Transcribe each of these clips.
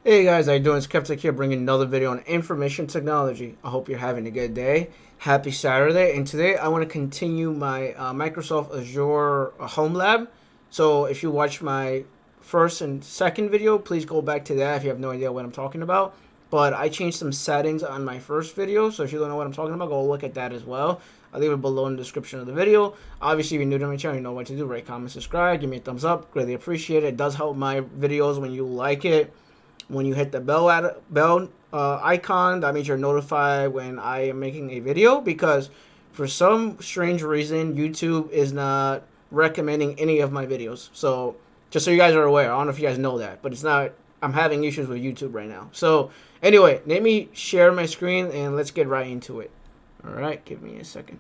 Hey guys, how you doing? It's Kevtech here, bringing another video on information technology. I hope you're having a good day. Happy Saturday, and today I want to continue my Microsoft Azure Homelab. So if you watch my first and second video, please go back to that if you have no idea what I'm talking about. But I changed some settings on my first video, so if you don't know what I'm talking about, go look at that as well. I'll leave it below in the description of the video. Obviously, if you're new to my channel, you know what to do. Rate, comment, subscribe, give me a thumbs up. Greatly appreciate it. It does help my videos when you like it. When you hit the bell icon, that means you're notified when I am making a video, because for some strange reason YouTube is not recommending any of my videos. So just so you guys are aware, I don't know if you guys know that, but it's not. I'm having issues with YouTube right now. So anyway, let me share my screen and let's get right into it. All right, give me a second.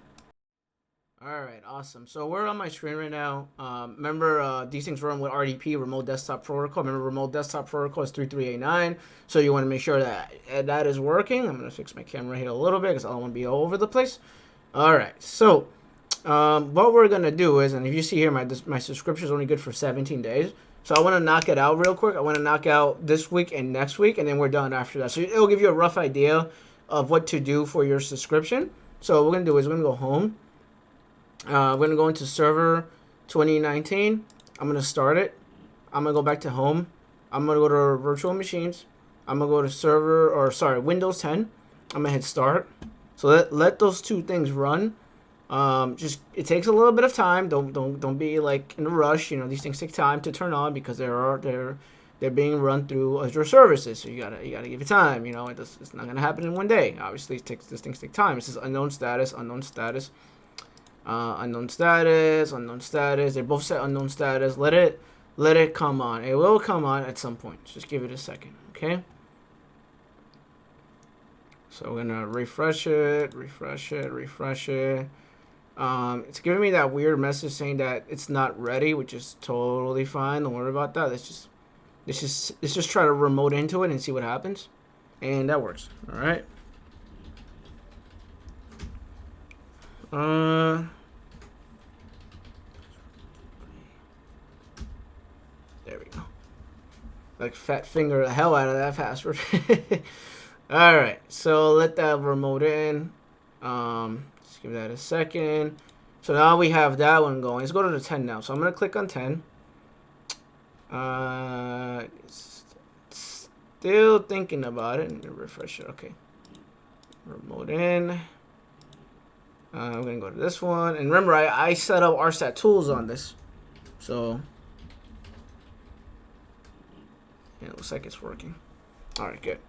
All right, awesome. So we're on my screen right now. Remember, these things run with RDP, Remote Desktop Protocol. Remember, Remote Desktop Protocol is 3389. So you want to make sure that that is working. I'm going to fix my camera here a little bit because I don't want to be all over the place. All right, so what we're going to do is, and if you see here, my subscription is only good for 17 days. So I want to knock it out real quick. I want to knock out this week and next week, and then we're done after that. So it'll give you a rough idea of what to do for your subscription. So what we're going to do is we're going to go home. We're going to go into server 2019. I'm going to start it. I'm going to go back to home. I'm going to go to virtual machines. I'm going to go to Windows 10. I'm going to hit start. So let those two things run. Just it takes a little bit of time. Don't be like in a rush. You know, these things take time to turn on because they're being run through Azure services. So you gotta give it time. You know, it's not gonna happen in one day. Obviously, these things take time. It says unknown status, unknown status. Unknown status, unknown status. They both set unknown status. Let it come on. It will come on at some point. Just give it a second, okay? So we're gonna refresh it. It's giving me that weird message saying that it's not ready, which is totally fine. Don't worry about that. Let's just try to remote into it and see what happens, and that works. All right. There we go. Like fat finger the hell out of that password. All right, so let that remote in. Just give that a second. So now we have that one going. Let's go to the 10 now. So I'm gonna click on 10. Still thinking about it. Let me refresh it. Okay. Remote in. I'm gonna go to this one, and remember, I set up RSAT tools on this, so yeah, it looks like it's working. All right, good.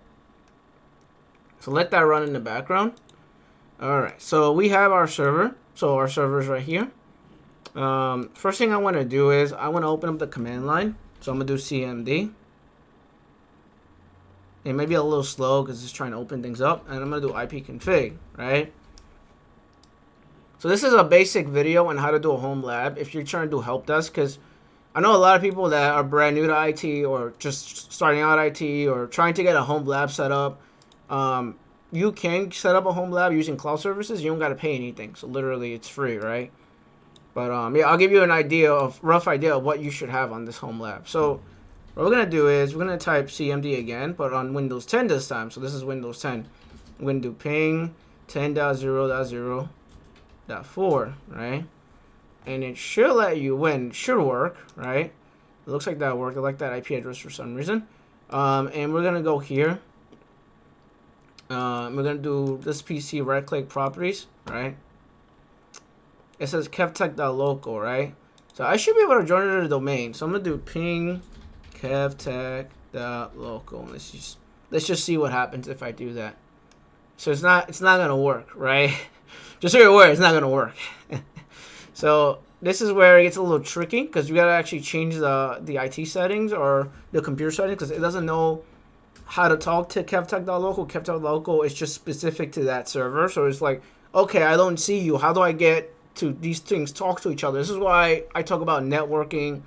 So let that run in the background. All right, so we have our server. So our server is right here. First thing I want to do is I want to open up the command line. So I'm gonna do CMD. It may be a little slow because it's trying to open things up, and I'm gonna do ipconfig, right? So this is a basic video on how to do a home lab if you're trying to do Helpdesk, because I know a lot of people that are brand new to IT or just starting out IT or trying to get a home lab set up. You can set up a home lab using cloud services. You don't got to pay anything. So literally it's free, right? But yeah, I'll give you an rough idea of what you should have on this home lab. So what we're going to do is we're going to type CMD again, but on Windows 10 this time. So this is Windows 10. I'm going to do ping 10.0.0.4, right? And it should let you in. It should work, right? It looks like that worked. I like that IP address for some reason. And we're gonna go here. We're gonna do this PC, right click properties, right? It says kevtech.local, right? So I should be able to join it to the domain. So I'm gonna do ping kevtech.local. Let's just see what happens if I do that. So it's not gonna work, right? Just so you're aware, it's not gonna work. So this is where it gets a little tricky because you gotta actually change the IT settings or the computer settings because it doesn't know how to talk to kevtech.local. Kevtech.local is just specific to that server. So it's like, okay, I don't see you. How do I get to these things talk to each other? This is why I talk about networking,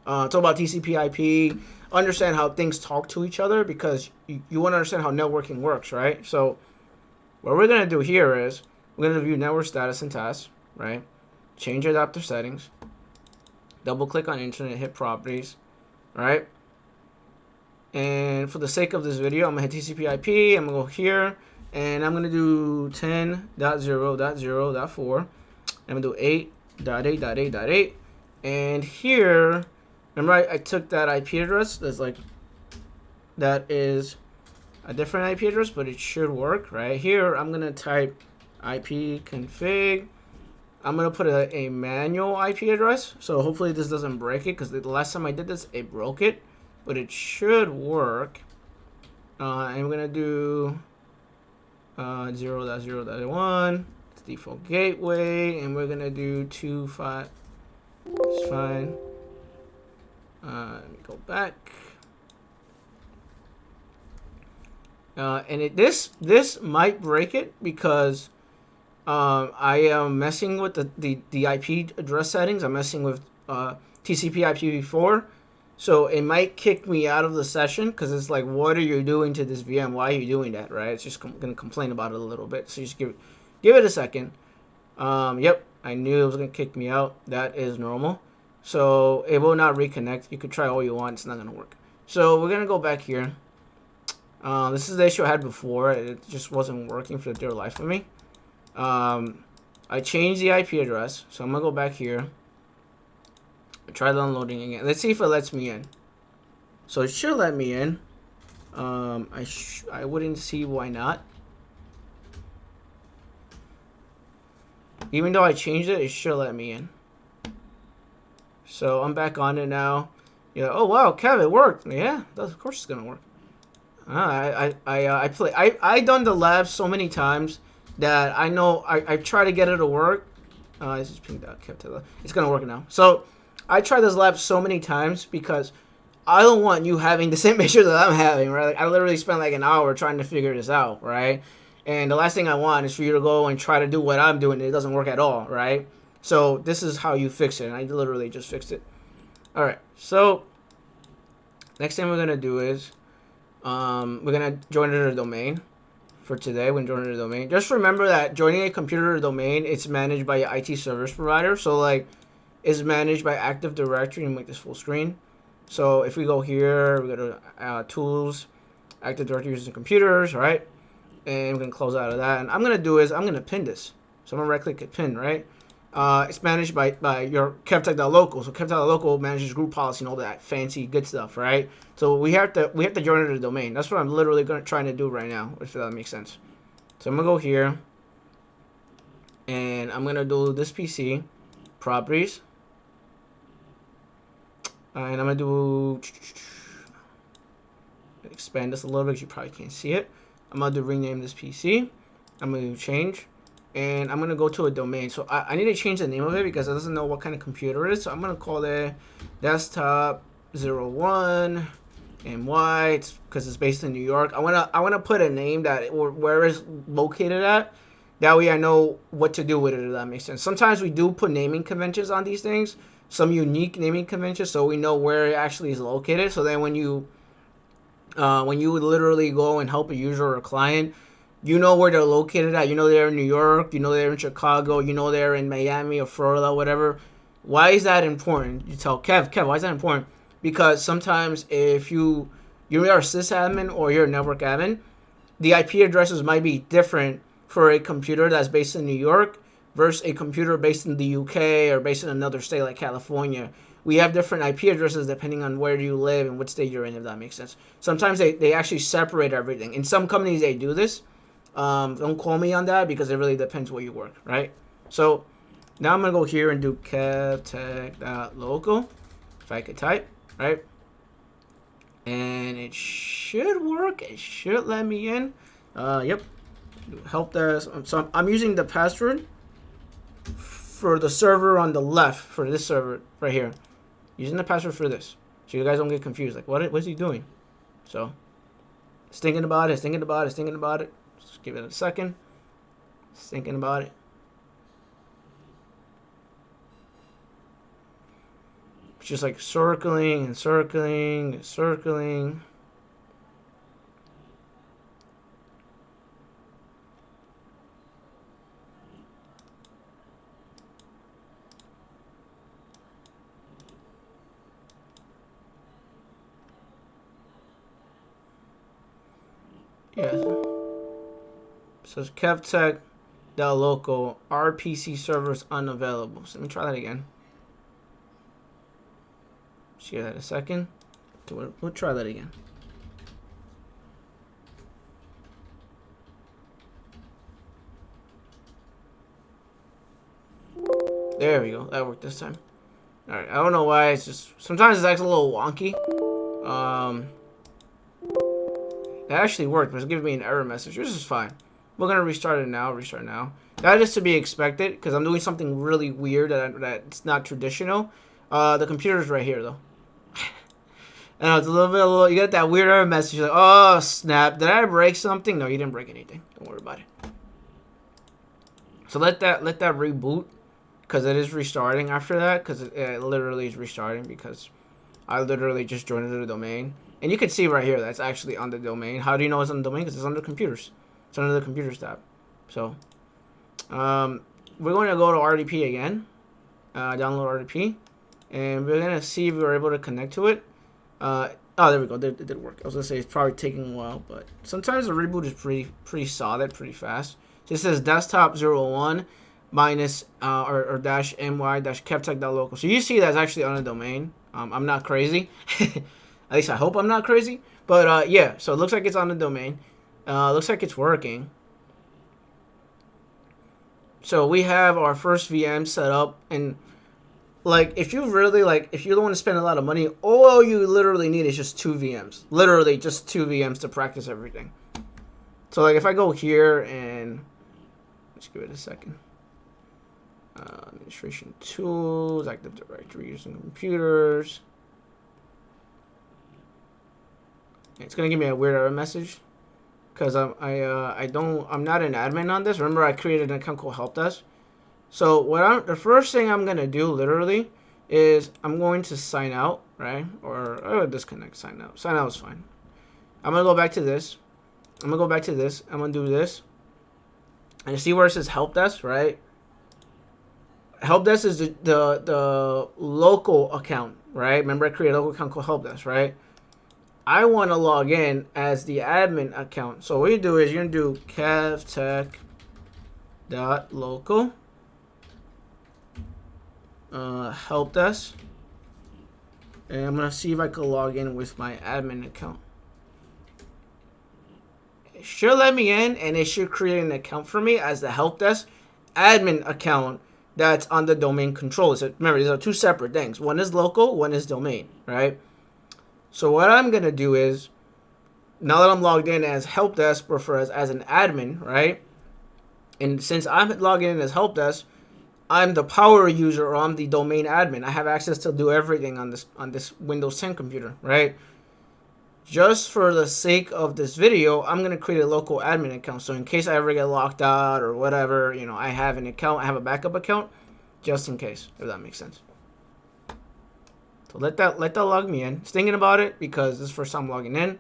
talk about TCP/IP, understand how things talk to each other, because you want to understand how networking works, right? So what we're gonna do here is we're gonna view network status and tasks, right? Change adapter settings. Double click on internet, hit properties, right? And And for the sake of this video, I'm gonna hit TCP/IP. I'm gonna go here, and I'm gonna do 10.0.0.4. I'm gonna do 8.8.8.8. And here, remember I took that IP address. That is a different IP address, but it should work. Right here, I'm gonna type IP config. I'm gonna put a manual IP address, so hopefully this doesn't break it, because the last time I did this, it broke it, but it should work. I'm gonna do 0.0.1. It's default gateway, and we're gonna do 2.5. It's fine. Let me go back. And this might break it, because I am messing with the IP address settings. I'm messing with TCP/IPv4, so it might kick me out of the session, because it's like, what are you doing to this VM? Why are you doing that? Right? It's just gonna complain about it a little bit. So just give it a second. Yep, I knew it was gonna kick me out. That is normal. So it will not reconnect. You could try all you want. It's not gonna work. So we're gonna go back here. This is the issue I had before. It just wasn't working for the dear life of me. I changed the IP address, so I'm gonna go back here. Try downloading again. Let's see if it lets me in. So it should let me in. I wouldn't see why not. Even though I changed it, it should let me in. So I'm back on it now. Yeah. Oh wow, Kev, it worked. Yeah, of course it's gonna work. I done the lab so many times that I know I try to get it to work. This is pinged out. Kevtech. It's gonna work now. So I tried this lab so many times because I don't want you having the same issue that I'm having, right? Like, I literally spent like an hour trying to figure this out, right? And the last thing I want is for you to go and try to do what I'm doing and it doesn't work at all, right? So this is how you fix it, and I literally just fixed it. All right, so next thing we're gonna do is we're gonna join it a domain. For today, when joining a domain, just remember that joining a computer domain, it's managed by your IT service provider. So like, it's managed by Active Directory, and make this full screen. So if we go here, we go to tools, Active Directory using computers, right? And we're gonna close out of that. And I'm gonna do is I'm gonna pin this. So I'm gonna right click at pin, right? It's managed by your Kevtech.local. So Kevtech.local manages group policy and all that fancy good stuff, right? So we have to join the domain. That's what I'm literally trying to do right now, if that makes sense. So I'm gonna go here, and I'm gonna do this PC properties, and I'm gonna do expand this a little bit because you probably can't see it. I'm gonna do rename this PC. I'm gonna do change. And I'm going to go to a domain. So I need to change the name of it because it doesn't know what kind of computer it is. So I'm going to call it desktop 01 MY because it's based in New York. I want to put a name that where it's located at. That way I know what to do with it, if that makes sense. Sometimes we do put naming conventions on these things. Some unique naming conventions so we know where it actually is located. So then when you literally go and help a user or a client, you know where they're located at. You know they're in New York. You know they're in Chicago. You know they're in Miami or Florida, whatever. Why is that important? You tell Kev, why is that important? Because sometimes if you're a sysadmin or you're a network admin, the IP addresses might be different for a computer that's based in New York versus a computer based in the UK or based in another state like California. We have different IP addresses depending on where you live and what state you're in, if that makes sense. Sometimes they actually separate everything. In some companies, they do this. Don't call me on that because it really depends where you work, right? So now I'm going to go here and do kevtech.local, if I could type, right? And it should work. It should let me in. Yep. Helpdesk. So I'm using the password for the server on the left, for this server right here. Using the password for this. So you guys don't get confused. Like, what is he doing? So it's thinking about it, thinking about it, thinking about it. Just give it a second. Just thinking about it. It's just like circling and circling and circling. Yeah. So it's Kevtech local RPC servers unavailable. So let me try that again. See that in a second. We'll try that again. There we go. That worked this time. All right. I don't know why. It's just sometimes it's actually a little wonky. That actually worked, but it's giving me an error message. This is fine. We're gonna restart it now. Restart now. That is to be expected because I'm doing something really weird that's not traditional. The computer's right here though. I know it's a little. You get that weird error message. You're like, oh snap! Did I break something? No, you didn't break anything. Don't worry about it. So let that reboot because it is restarting after that because it literally is restarting because I literally just joined the domain. And you can see right here that's actually on the domain. How do you know it's on the domain? Because it's under computers. It's under the computers tab. So, we're going to go to RDP again. Download RDP. And we're going to see if we're able to connect to it. Oh, there we go. It did work. I was going to say it's probably taking a while. But sometimes the reboot is pretty solid, pretty fast. So it says desktop 01 minus or dash my dash kevtech.local. So you see that's actually on the domain. I'm not crazy. At least I hope I'm not crazy. But yeah, so it looks like it's on the domain. Looks like it's working. So we have our first VM set up. And like, if you really if you don't want to spend a lot of money, all you literally need is just 2 VMs. Literally just 2 VMs to practice everything. So like if I go here and let's give it a second. Administration tools, Active Directory using computers. It's gonna give me a weird error message because I'm not an admin on this. Remember, I created an account called Helpdesk. So the first thing I'm gonna do literally is I'm going to sign out, right? Or disconnect, sign out. Sign out is fine. I'm gonna go back to this. I'm gonna go back to this. I'm gonna do this. And you see where it says Helpdesk, right? Helpdesk is the local account, right? Remember, I created a local account called Helpdesk, right? I want to log in as the admin account. So what you do is you're going to do kevtech.local helpdesk. And I'm going to see if I can log in with my admin account. It should let me in, and it should create an account for me as the Helpdesk admin account that's on the domain controller. So remember, these are 2 separate things. One is local, one is domain, right? So what I'm going to do is, now that I'm logged in as Helpdesk, or as an admin, right? And since I'm logging in as Helpdesk, I'm the power user, or I'm the domain admin. I have access to do everything on this Windows 10 computer, right? Just for the sake of this video, I'm going to create a local admin account. So in case I ever get locked out or whatever, you know, I have an account, I have a backup account, just in case, if that makes sense. So let that log me in. Just thinking about it because this is the first time logging in.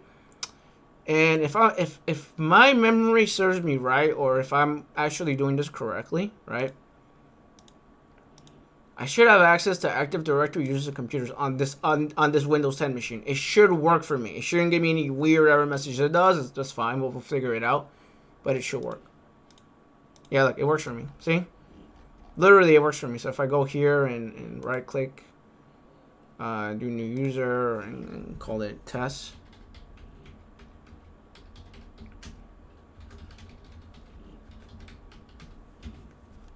And if my memory serves me right, or if I'm actually doing this correctly, right? I should have access to Active Directory users and computers on this Windows 10 machine. It should work for me. It shouldn't give me any weird error messages. It does, it's just fine. We'll figure it out. But it should work. Yeah, look, it works for me. See? Literally, it works for me. So if I go here and right click, do new user and call it test.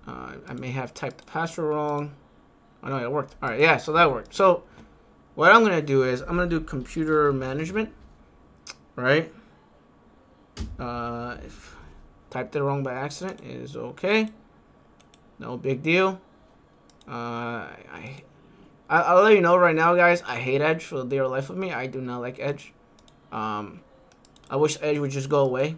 I may have typed the password wrong. Oh no, it worked. All right, yeah, so that worked. So what I'm gonna do is I'm gonna do computer management, right? If typed it wrong by accident is okay. No big deal. I'll let you know right now, guys. I hate Edge for the dear life of me. I do not like Edge. I wish Edge would just go away.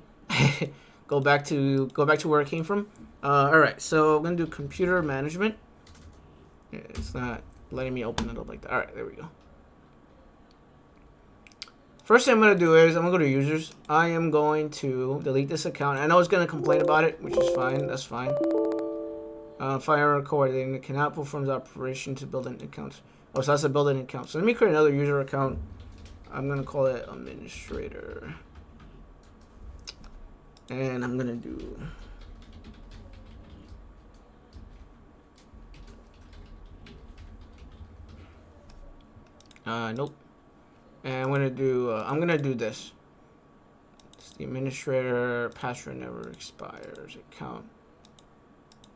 go back to where it came from. All right, so I'm gonna do computer management. Yeah, it's not letting me open it up like that. All right, there we go. First thing I'm gonna do is I'm gonna go to users. I am going to delete this account. I know it's gonna complain about it, which is fine. That's fine. Fire coordinating cannot perform the operation to build an account. Oh, so that's a build an account. So let me create another user account. I'm gonna call it administrator. And I'm gonna do nope. And I'm gonna do this. It's the administrator, password never expires, account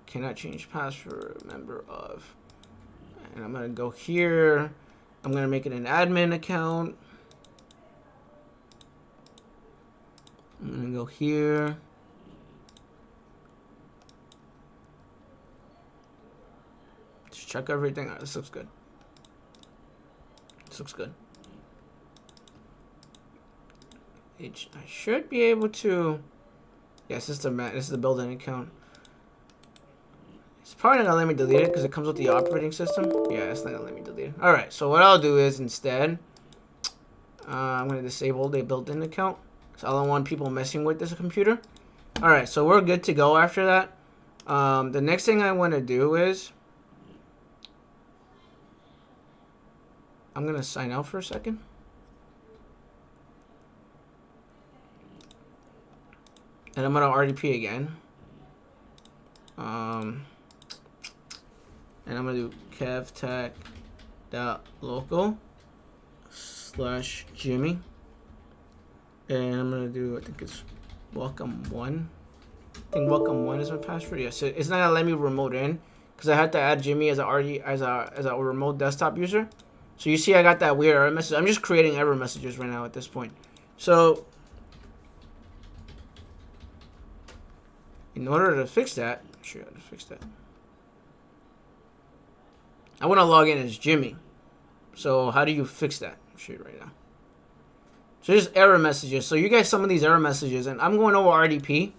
cannot change password, member of. And I'm gonna go here. I'm gonna make it an admin account. I'm gonna go here. Just check everything out. This looks good. This looks good. I should be able to. Yes, this is the building account. It's probably not gonna let me delete it because it comes with the operating system. Yeah, it's not gonna let me delete it. All right, so what I'll do is instead, I'm gonna disable the built-in account because I don't want people messing with this computer. All right, so we're good to go after that. The next thing I want to do is I'm gonna sign out for a second. And I'm gonna RDP again. And I'm gonna do kevtech.local/Jimmy. And I'm gonna do, I think it's welcome1. I think welcome1 is my password. Yeah, so it's not gonna let me remote in because I had to add Jimmy as a remote desktop user. So you see I got that weird error message. I'm just creating error messages right now at this point. So in order to fix that, I'll show you how to fix that. I want to log in as Jimmy. So how do you fix that? I'll show you right now. So just error messages. So you guys, some of these error messages, and I'm going over RDP.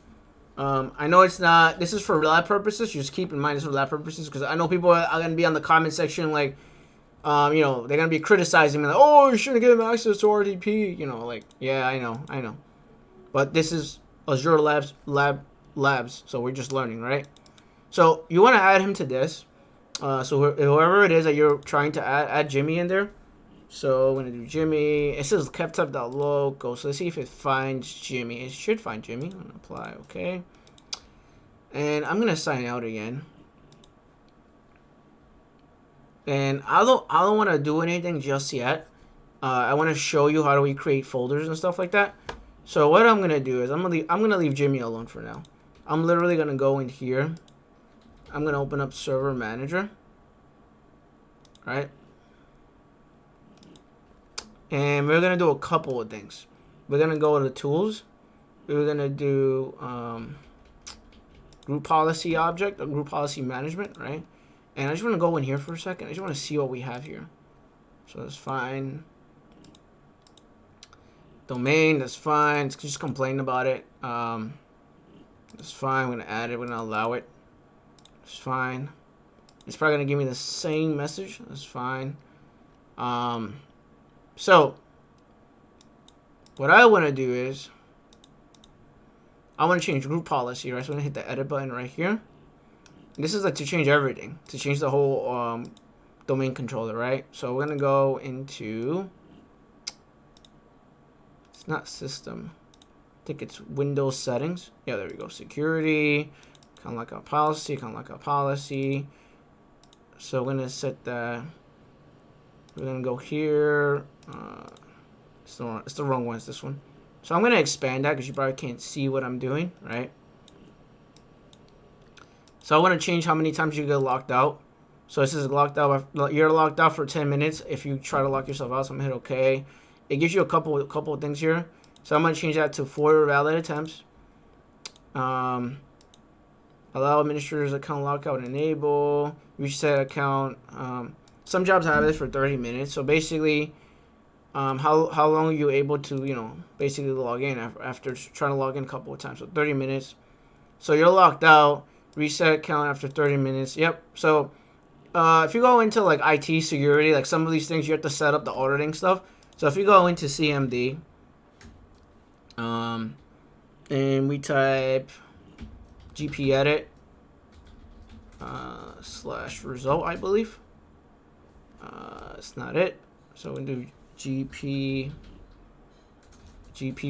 I know it's not, this is for lab purposes. Just keep in mind it's for lab purposes because I know people are going to be on the comment section like, you know, they're going to be criticizing me like, oh, you shouldn't give them access to RDP. You know, like, yeah, I know. But this is Azure Labs, so we're just learning, right? So you want to add him to this. So whoever it is that you're trying to add Jimmy in there. So I'm going to do Jimmy. It says kevtech.local. So let's see if it finds Jimmy. It should find Jimmy. I'm going to apply. Okay. And I'm going to sign out again. And I don't want to do anything just yet. I want to show you how do we create folders and stuff like that. So what I'm going to do is I'm going to leave Jimmy alone for now. I'm literally going to go in here. I'm going to open up Server Manager. Right? And we're going to do a couple of things. We're going to go to the tools. We're going to do group policy object or group policy management, right? And I just want to go in here for a second. I just want to see what we have here. So that's fine. Domain, that's fine. It's just complain about it. That's fine. We're going to add it. We're going to allow it. It's fine. It's probably going to give me the same message. That's fine. So what I want to do is I want to change group policy, right? So I'm going to hit the edit button right here. This is like to change everything, to change the whole domain controller, right? So we're going to go into, it's not system. I think it's Windows settings. Yeah, there we go. Security, kind of like a policy, So we're going to set that. We're going to go here. It's the wrong one. It's this one. So I'm going to expand that because you probably can't see what I'm doing, right? So I want to change how many times you get locked out. So this is locked out. You're locked out for 10 minutes if you try to lock yourself out. So I'm going to hit OK. It gives you a couple of things here. So I'm going to change that to 4 valid attempts. Allow administrators account lockout enable. Reset account. Some jobs have this for 30 minutes. So basically, how long are you able to, basically log in after trying to log in a couple of times? So 30 minutes. So you're locked out. Reset account after 30 minutes. Yep. So if you go into like IT security, like some of these things you have to set up the auditing stuff. So if you go into CMD, and we type GP edit /result, I believe. It's not it. So we do GP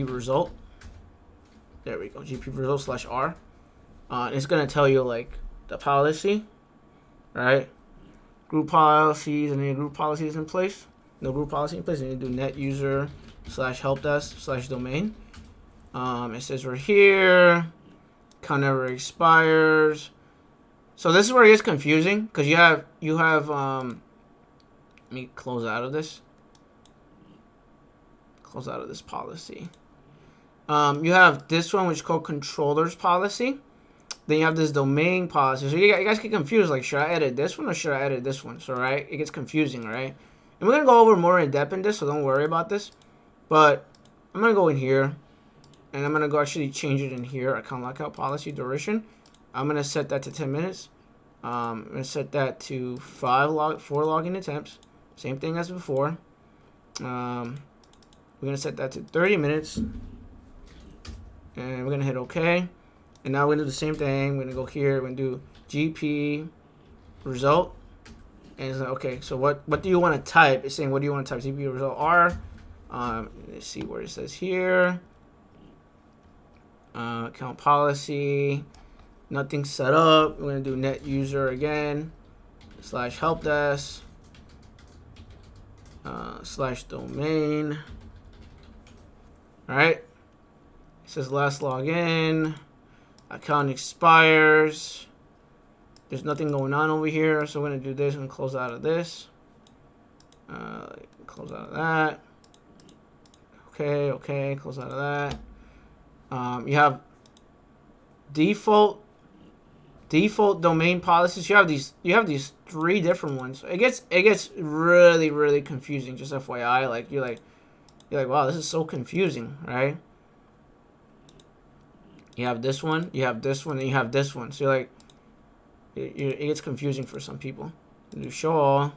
result. there we go, GP result slash R. It's gonna tell you like the policy, right? Group policies, and then group policies in place. No group policy in place, and you do net user slash helpdesk slash domain. It says we're here. Count never expires. So this is where it gets confusing because you have let me close out of this. Close out of this policy. You have this one which is called controllers policy. Then you have this domain policy. So you guys get confused, like, should I edit this one or should I edit this one? So, right, it gets confusing, right? And we're going to go over more in depth in this, so don't worry about this. But I'm going to go in here, and I'm going to go actually change it in here, account lockout policy duration. I'm going to set that to 10 minutes. I'm going to set that to 4 login attempts. Same thing as before. We're going to set that to 30 minutes. And we're going to hit OK. And now we're going to do the same thing. We're going to go here. We're going to do GP result. And it's like, okay, so what do you want to type? It's saying, what do you want to type? GP result R. Let's see where it says here. Account policy. Nothing set up. We're going to do net user again. Slash helpdesk. Slash domain. All right. It says last login. Account expires. There's nothing going on over here, so we're gonna do this and close out of this. Close out of that. Okay, close out of that. You have default domain policies. You have these 3 different ones. It gets really confusing. Just FYI, like you're like, wow, this is so confusing, right? You have this one, you have this one, and you have this one. So you're like, it gets confusing for some people. Do show all.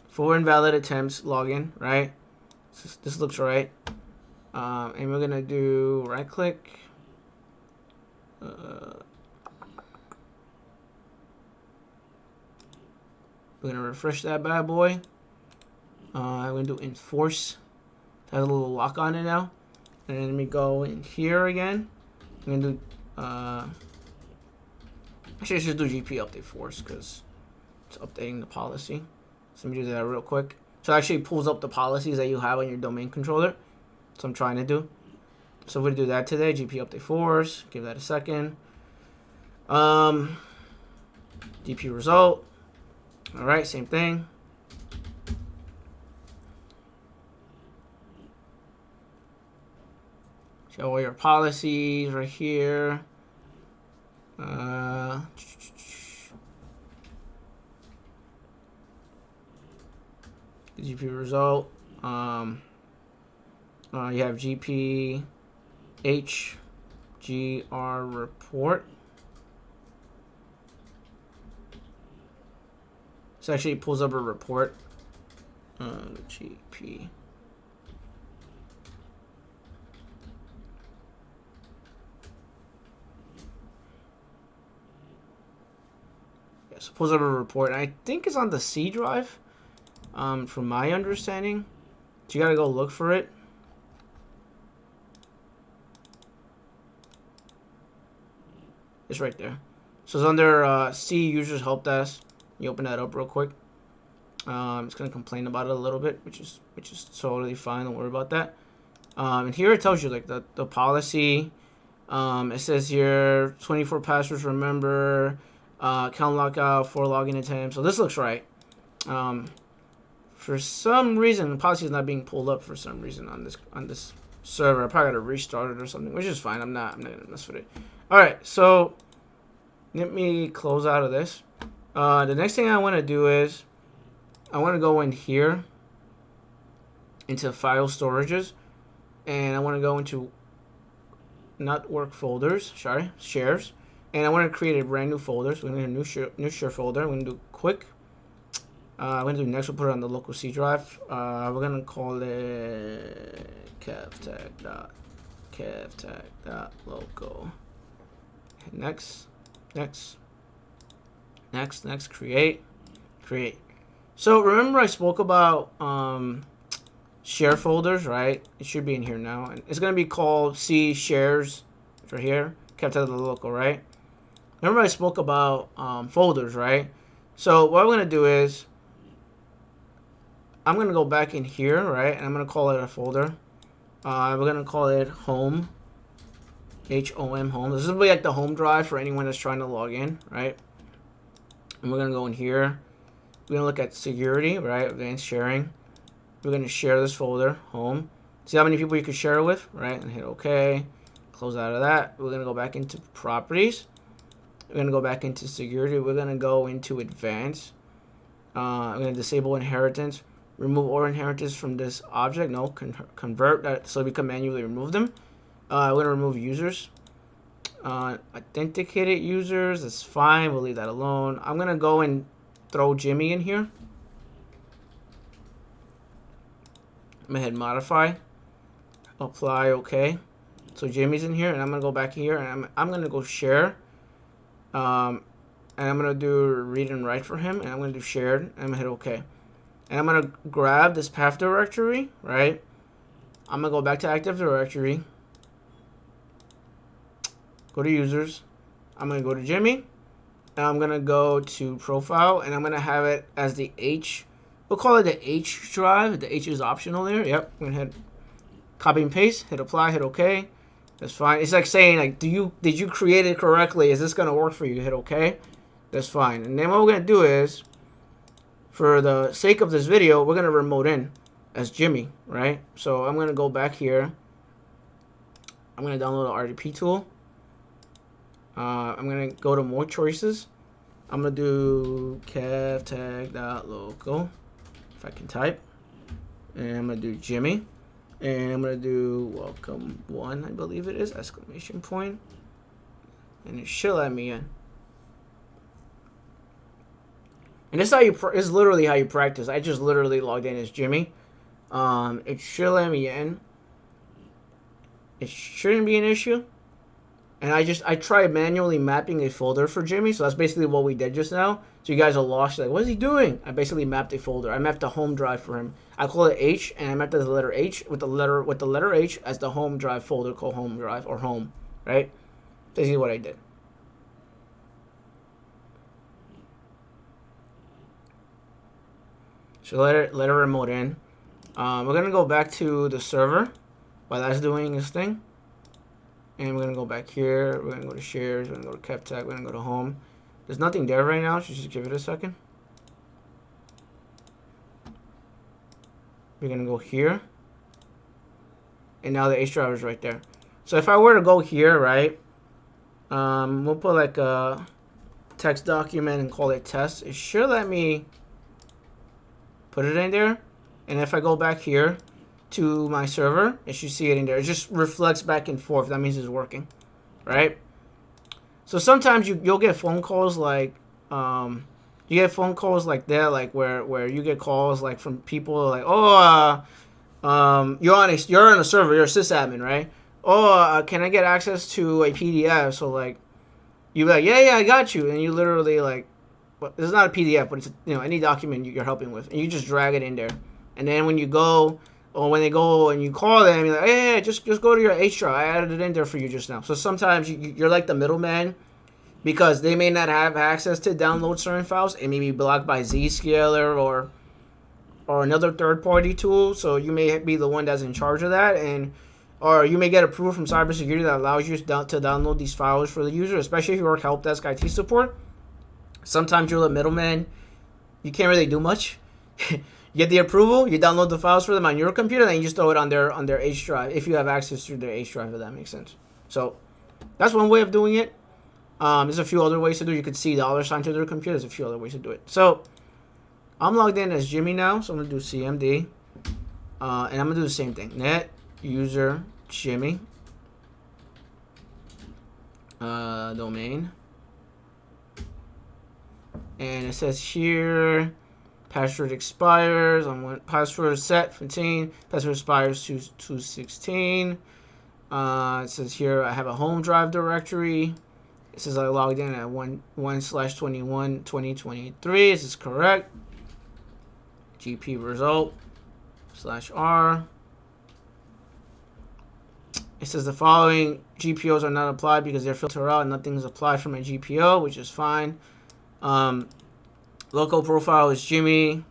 4 invalid attempts, login, right? This looks right. And we're gonna do right click. We're gonna refresh that bad boy. I'm gonna do enforce. It has a little lock on it now. And then let me go in here again. I'm gonna do actually I should do GP update force because it's updating the policy. So let me do that real quick. So it actually pulls up the policies that you have on your domain controller. So I'm trying to do. So we're gonna do that today. GP update force. Give that a second. GP result. Alright, same thing. Show all your policies right here. The GP result. You have GP HGR report. So actually it pulls up a report. GP. So pulls up a report. I think it's on the C drive, from my understanding. So you gotta go look for it. It's right there. So it's under C users help desk. You open that up real quick. It's gonna complain about it a little bit, which is totally fine. Don't worry about that. And here it tells you like the policy. It says here 24 passwords. Remember. Account lockout, 4 login attempts. So this looks right. For some reason, the policy is not being pulled up for some reason on this server. I probably got to restart it or something, which is fine. I'm not gonna mess with it. All right, so let me close out of this. The next thing I want to do is I want to go in here into file storages, and I want to go into not work folders. Sorry, shares. And I want to create a brand new folder. So we're going to do new share folder. We're going to do quick. We're going to do next. We'll put it on the local C drive. We're going to call it Kevtech.local. Next. Create. So remember I spoke about share folders, right? It should be in here now. And it's going to be called C shares for here. Kept at the local, right? Remember I spoke about folders, right? So what I'm going to do is I'm going to go back in here, right? And I'm going to call it a folder. We're going to call it home. H-O-M, home. This is be like the home drive for anyone that's trying to log in, right? And we're going to go in here. We're going to look at security, right? Advanced sharing. We're going to share this folder, home. See how many people you can share it with, right? And hit OK. Close out of that. We're going to go back into properties. We're going to go back into security. We're going to go into advanced. I'm going to disable inheritance. Remove all inheritance from this object. No, convert that so we can manually remove them. We're going to remove users. Authenticated users. That's fine. We'll leave that alone. I'm going to go and throw Jimmy in here. I'm going to hit modify. Apply. OK. So Jimmy's in here. And I'm going to go back here. And I'm going to go share. And I'm going to do read and write for him. And I'm going to do shared. And I'm going to hit OK. And I'm going to grab this path directory. Right. I'm going to go back to Active Directory. Go to users. I'm going to go to Jimmy. And I'm going to go to profile. And I'm going to have it as the H. We'll call it the H drive. The H is optional there. Yep. I'm going to hit copy and paste. Hit apply. Hit OK. That's fine. It's like saying, like, did you create it correctly? Is this going to work for you? Hit OK. That's fine. And then what we're going to do is, for the sake of this video, we're going to remote in as Jimmy, right? So I'm going to go back here. I'm going to download the RDP tool. I'm going to go to more choices. I'm going to do kevtech.local, if I can type. And I'm going to do Jimmy. And I'm going to do welcome 1, I believe it is, exclamation point. And it should let me in. And this is how you is literally how you practice. I just literally logged in as Jimmy. It should let me in. It shouldn't be an issue. And I tried manually mapping a folder for Jimmy, so that's basically what we did just now. So you guys are lost, like, what is he doing? I basically mapped a folder. I mapped the home drive for him. I call it H, and I mapped the letter H with the letter H as the home drive folder called home drive or home, right? Basically what I did. So let it remote in. We're gonna go back to the server while that's doing this thing. And we're going to go back here. We're going to go to shares. We're going to go to Kevtech. We're going to go to home. There's nothing there right now. So just give it a second. We're going to go here. And now the H drive is right there. So if I were to go here, right, we'll put like a text document and call it test. It should let me put it in there. And if I go back here to my server, it should see it in there. It just reflects back and forth. That means it's working, right? So sometimes you'll get phone calls like you get phone calls like that, like where you get calls like from people like, oh, you're on a server, you're a sysadmin, right? Oh, can I get access to a PDF? So like you're like, yeah, I got you, and you literally like, well, it's not a PDF, but it's any document you're helping with, and you just drag it in there, and then when you go. Or when they go and you call them, you're like, hey, just go to your H drive. I added it in there for you just now. So sometimes you're like the middleman because they may not have access to download certain files. It may be blocked by Zscaler or another third-party tool. So you may be the one that's in charge of that. Or you may get approval from cybersecurity that allows you to download these files for the user, especially if you work Helpdesk IT support. Sometimes you're the middleman. You can't really do much. You get the approval, you download the files for them on your computer, and then you just throw it on their H drive if you have access to their H drive, if that makes sense. So that's one way of doing it. There's a few other ways to do it. You could see $sign to their computer. There's a few other ways to do it. So I'm logged in as Jimmy now, so I'm going to do CMD. And I'm going to do the same thing. Net user Jimmy. Domain. And it says here... Password expires on one. Password set 15. Password expires 2/16. It says here I have a home drive directory. It says I logged in at 1/21/2023. This is correct. GP result. /r. It says the following GPOs are not applied because they're filtered out and nothing's applied from my GPO, which is fine. Local profile is Jimmy.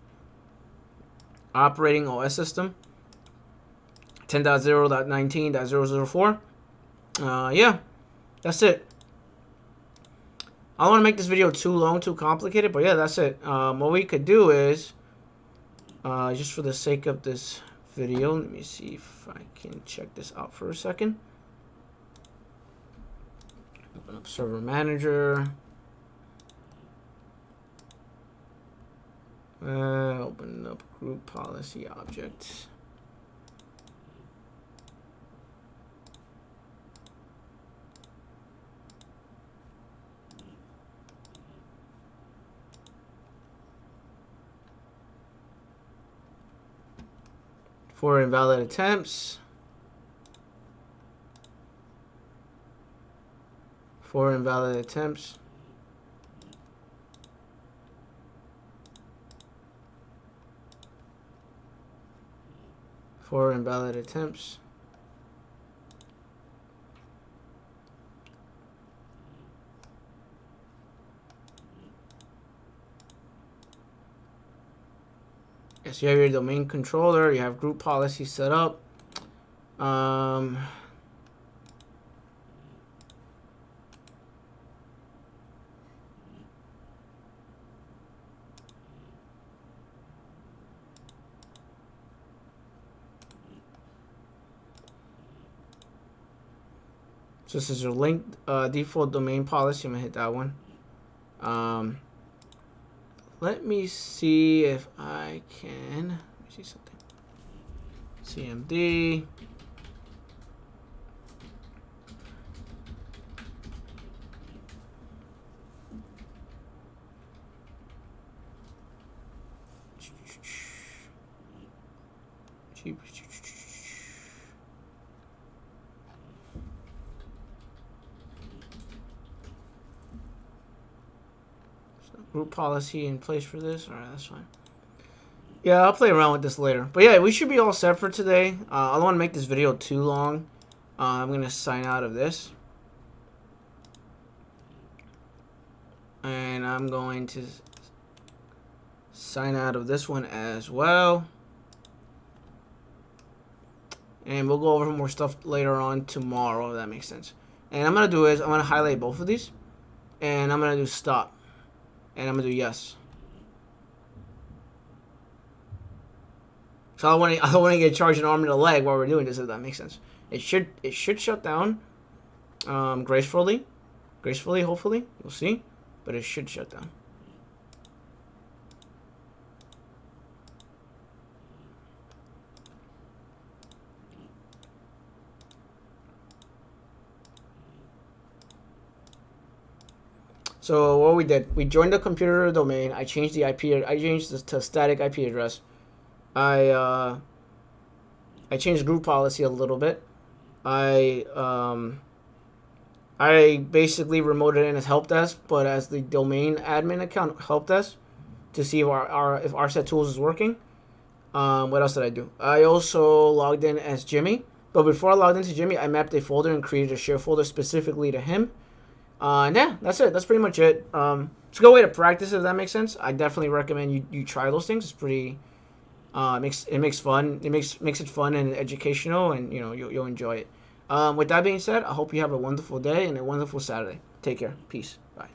Operating OS system 10.0.19.004. Yeah, that's it. I don't want to make this video too long, too complicated, but yeah, that's it. What we could do is, just for the sake of this video, let me see if I can check this out for a second. Open up Server Manager. Open up Group Policy Object. For invalid attempts. For invalid attempts. For invalid attempts. Yes, you have your domain controller, you have group policy set up. So this is your link default domain policy. I'm gonna hit that one. Let me see if I can. Let me see something. CMD. Group policy in place for this. All right, that's fine. Yeah, I'll play around with this later. But yeah, we should be all set for today. I don't want to make this video too long. I'm going to sign out of this. And I'm going to sign out of this one as well. And we'll go over more stuff later on tomorrow, if that makes sense. And I'm going to do is I'm going to highlight both of these. And I'm going to do stop. And I'm going to do yes. So I don't want to get charged an arm and a leg while we're doing this, if that makes sense. It should shut down gracefully, hopefully. We'll see. But it should shut down. So what we did, we joined the computer domain. I changed the IP. I changed this to static IP address. I changed group policy a little bit. I basically remoted in as Helpdesk, but as the domain admin account Helpdesk to see if our set tools is working. What else did I do? I also logged in as Jimmy, but before I logged into Jimmy, I mapped a folder and created a share folder specifically to him. And yeah, that's it. That's pretty much it. It's a good way to practice, if that makes sense. I definitely recommend you try those things. It's pretty. It makes it fun and educational, and you'll enjoy it. With that being said, I hope you have a wonderful day and a wonderful Saturday. Take care. Peace. Bye.